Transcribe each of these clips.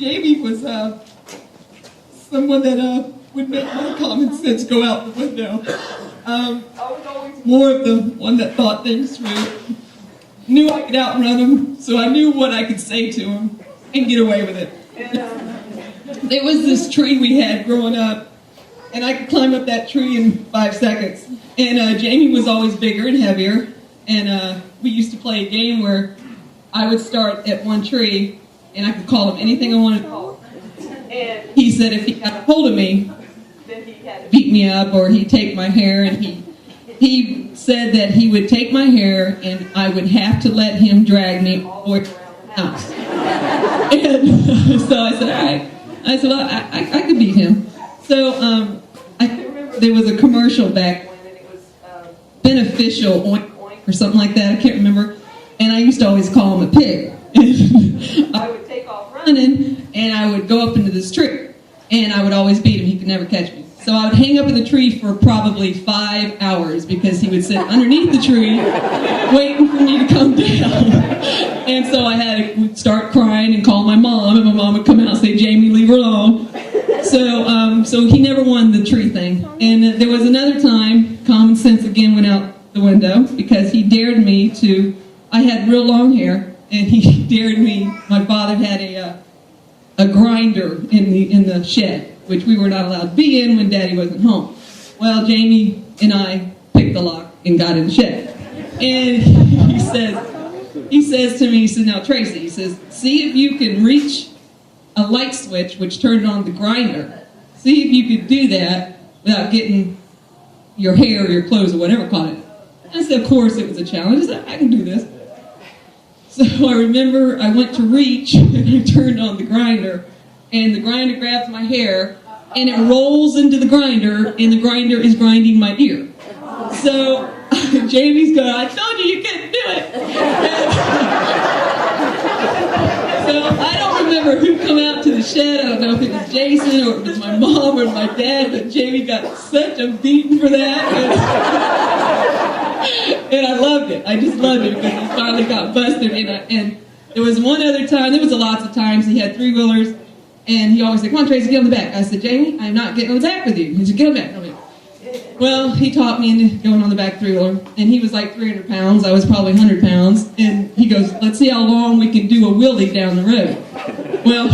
Jamie was someone that would make my common sense go out the window. I was always more of the one that thought things through. Knew I could outrun him, so I knew what I could say to him and get away with it. There was this tree we had growing up, and I could climb up that tree in 5 seconds. And Jamie was always bigger and heavier, and we used to play a game where I would start at one tree, and I could call him anything I wanted to call him. And he said if he got a hold of me, then he had to beat me up, or he'd take my hair, and he said that he would take my hair, and I would have to let him drag me all the way around the house. And so I said, all right. I said, well, I could beat him. So I remember there was a commercial back when, and it was Beneficial Oink Oink or something like that. I can't remember. And I used to always call him a pig. I would take off running, and I would go up into this tree. And I would always beat him. He could never catch me. So I would hang up in the tree for probably 5 hours because he would sit underneath the tree waiting for me to come down. And so I had to start crying and call my mom, and my mom would come out and say, Jamie, leave her alone. So he never won the tree thing. And there was another time, common sense again went out the window because he dared me to, I had real long hair, and he dared me, my father had a grinder in the shed, which we were not allowed to be in when Daddy wasn't home. Well, Jamie and I picked the lock and got in the shed. And he says to me, he says, now Tracy, he says, see if you can reach a light switch which turned on the grinder. See if you could do that without getting your hair or your clothes or whatever caught it. I said, of course it was a challenge. I said, I can do this. So I remember I went to reach and I turned on the grinder, and the grinder grabs my hair and it rolls into the grinder, and the grinder is grinding my ear. So Jamie's going, I told you couldn't do it. So I don't remember who come out to the shed. I don't know if it was Jason or it was my mom or my dad, but Jamie got such a beating for that. And I loved it. I just loved it because he finally got busted. And there was one other time, there was lots of times, he had three-wheelers, and he always said, come on, Tracy, get on the back. I said, Jamie, I'm not getting on the back with you. He said, get on the back. Well, he taught me into going on the back three-wheeler, and he was like 300 pounds. I was probably 100 pounds. And he goes, let's see how long we can do a wheelie down the road. Well,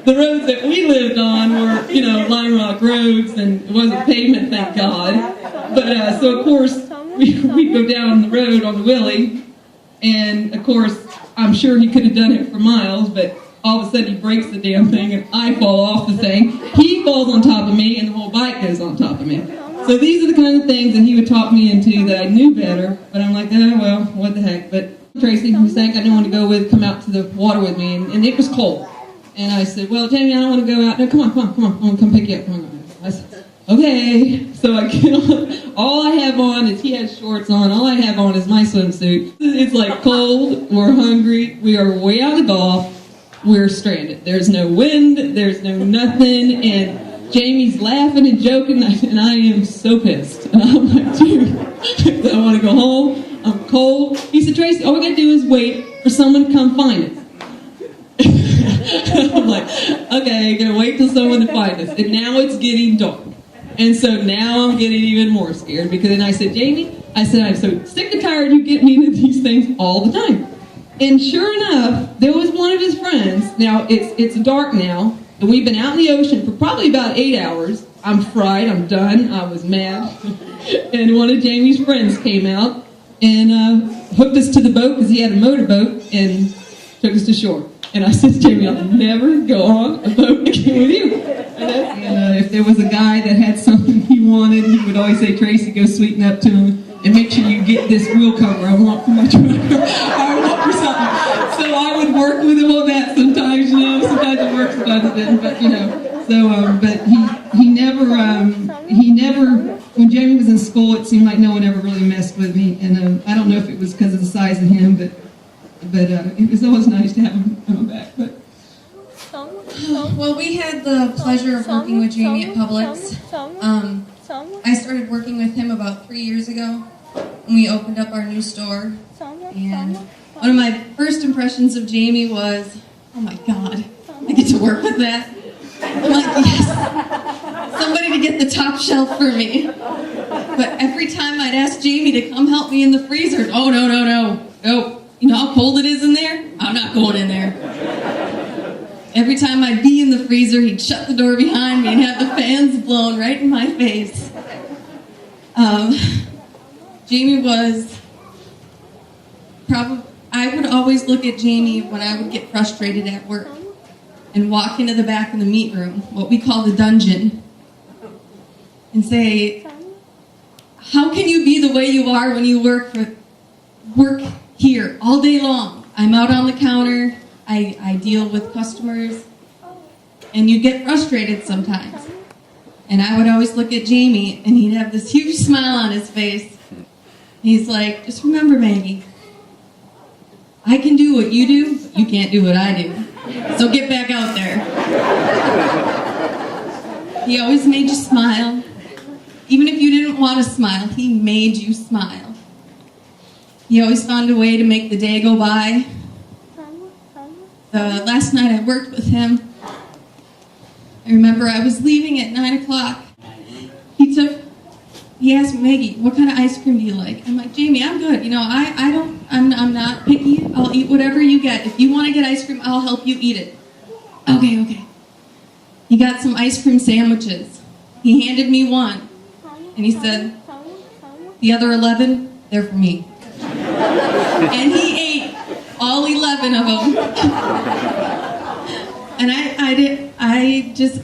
the roads that we lived on were, Lime Rock roads, and it wasn't pavement, thank God. But so, of course, we'd go down the road on the wheelie, and, of course, I'm sure he could have done it for miles, but all of a sudden he breaks the damn thing, and I fall off the thing. He falls on top of me, and the whole bike goes on top of me. So these are the kind of things that he would talk me into that I knew better, but I'm like, oh, well, what the heck. But Tracy, who sang I didn't want to go with, come out to the water with me, and it was cold. And I said, well, Jamie, I don't want to go out. No, come on. I want to come pick you up. Come on. I said, okay. So I get on. All I have on is, he has shorts on. All I have on is my swimsuit. It's like cold. We're hungry. We are way out of golf. We're stranded. There's no wind. There's no nothing. And Jamie's laughing and joking, and I am so pissed. And I'm like, dude, I want to go home. I'm cold. He said, Tracy, all we got to do is wait for someone to come find us. I'm like, okay, gonna wait till someone to find us. And now it's getting dark. And so now I'm getting even more scared, because then I said, Jamie, I'm so sick and tired you get me into these things all the time. And sure enough, there was one of his friends. Now, it's dark now, and we've been out in the ocean for probably about 8 hours. I'm fried, I'm done, I was mad. And one of Jamie's friends came out and hooked us to the boat, because he had a motorboat, and took us to shore. And I said, Jamie, I'll never go on a boat again with you. And if there was a guy that had something he wanted, he would always say, Tracy, go sweeten up to him and make sure you get this wheel cover I want for my truck. I want for something. So I would work with him on that sometimes, sometimes it worked, sometimes it didn't, but, So, but he never, when Jamie was in school, it seemed like no one ever really messed with me. And I don't know if it was because of the size of him, but it was always nice to have him on my back. But well, we had the pleasure of working with Jamie at Publix. I started working with him about 3 years ago when we opened up our new store. And one of my first impressions of Jamie was oh my God, I get to work with that. I'm like, yes, somebody to get the top shelf for me. But every time I'd ask Jamie to come help me in the freezer, oh, no. You know how cold it is in there? I'm not going in there. Every time I'd be in the freezer, he'd shut the door behind me and have the fans blown right in my face. Jamie was probably, I would always look at Jamie when I would get frustrated at work and walk into the back of the meat room, what we call the dungeon, and say, how can you be the way you are when you work here all day long? I'm out on the counter, I deal with customers, and you get frustrated sometimes. And I would always look at Jamie, and he'd have this huge smile on his face. He's like, just remember, Maggie, I can do what you do, but you can't do what I do. So get back out there. He always made you smile. Even if you didn't want to smile, he made you smile. He always found a way to make the day go by. The last night I worked with him, I remember I was leaving at 9 o'clock. He asked me, Maggie, what kind of ice cream do you like? I'm like, Jamie, I'm good. You know, I'm not picky. I'll eat whatever you get. If you want to get ice cream, I'll help you eat it. Okay. He got some ice cream sandwiches. He handed me one. And he said, the other 11, they're for me. And he ate all 11 of them. And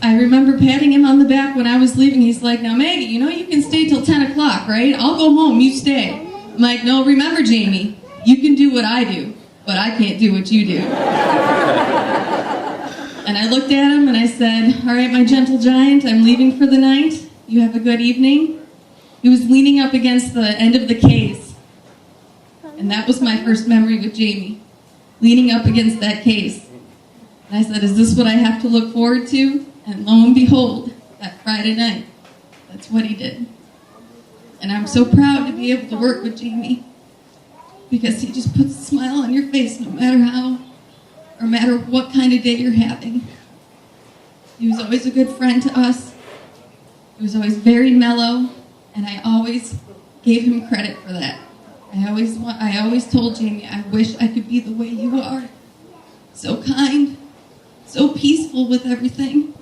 I remember patting him on the back when I was leaving. He's like, now Maggie, you know you can stay till 10 o'clock, right? I'll go home, you stay. I'm like, no, remember Jamie, you can do what I do, but I can't do what you do. And I looked at him and I said, all right, my gentle giant, I'm leaving for the night. You have a good evening. He was leaning up against the end of the case. And that was my first memory with Jamie, leaning up against that case. And I said, is this what I have to look forward to? And lo and behold, that Friday night, that's what he did. And I'm so proud to be able to work with Jamie, because he just puts a smile on your face no matter how, or no matter what kind of day you're having. He was always a good friend to us. He was always very mellow, and I always gave him credit for that. I always told Jamie, I wish I could be the way you are. So kind, so peaceful with everything,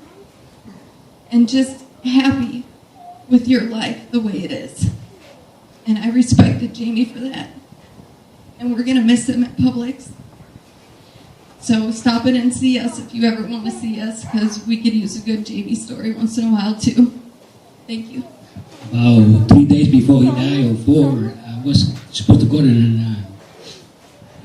and just happy with your life the way it is. And I respected Jamie for that. And we're gonna miss him at Publix. So stop in and see us if you ever want to see us, because we could use a good Jamie story once in a while too. Thank you. About 3 days before he died, or 4, I was supposed to go to the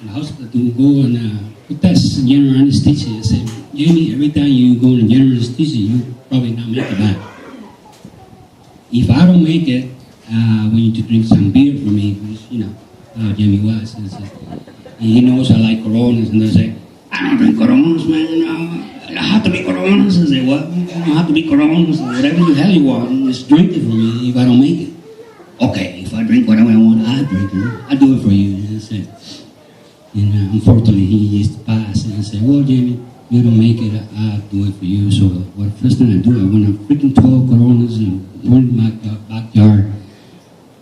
hospital to go and put test general anesthesia. I said, Jamie, every time you go to general anesthesia, you probably not make it back. If I don't make it, I want you to drink some beer for me, because you know how Jamie was. And he knows I like Coronas, and they say, I don't drink Coronas, man. No, I have to be Coronas. I say, what? You don't have to be Coronas. Whatever the hell you want, just drink it for me if I don't make it. Okay, if I drink whatever I want, I drink it. I do it for you. And I said, and unfortunately, he just passed. And I said, well, Jamie, you don't make it, I'll do it for you. So what first thing I do, I went a freaking 12 Coronas and went in my backyard,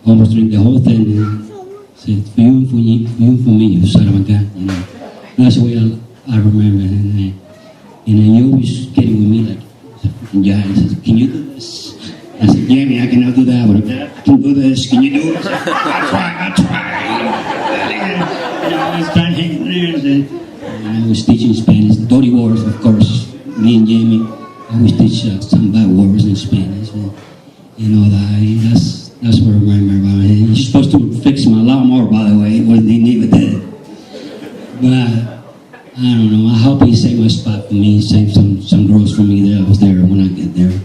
almost drink the whole thing. And said, for you and for me, you son of a gun. You know, that's the way I remember. And then you always getting with me like a freaking giant. He says, can you do this? I said, Jamie, I cannot do that. But I can do this. Can you do it? I'll try. I started hanging there. And I was teaching Spanish, dirty words, of course. Me and Jamie always teach some bad words in Spanish. And, you know, that's what I remember about it. He's supposed to fix my lawnmower, by the way. He never did. But I don't know. I hope he saved my spot for me. He saved some girls for me that I was there when I get there.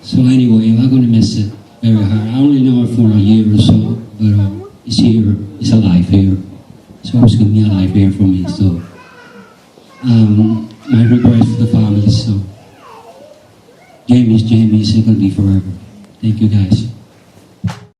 So anyway, I'm going to miss it very hard. I only know it for a year or so, but it's here. It's alive here. It's always going to be alive here for me. So my regrets for the family. So Jamie's going to be forever. Thank you guys.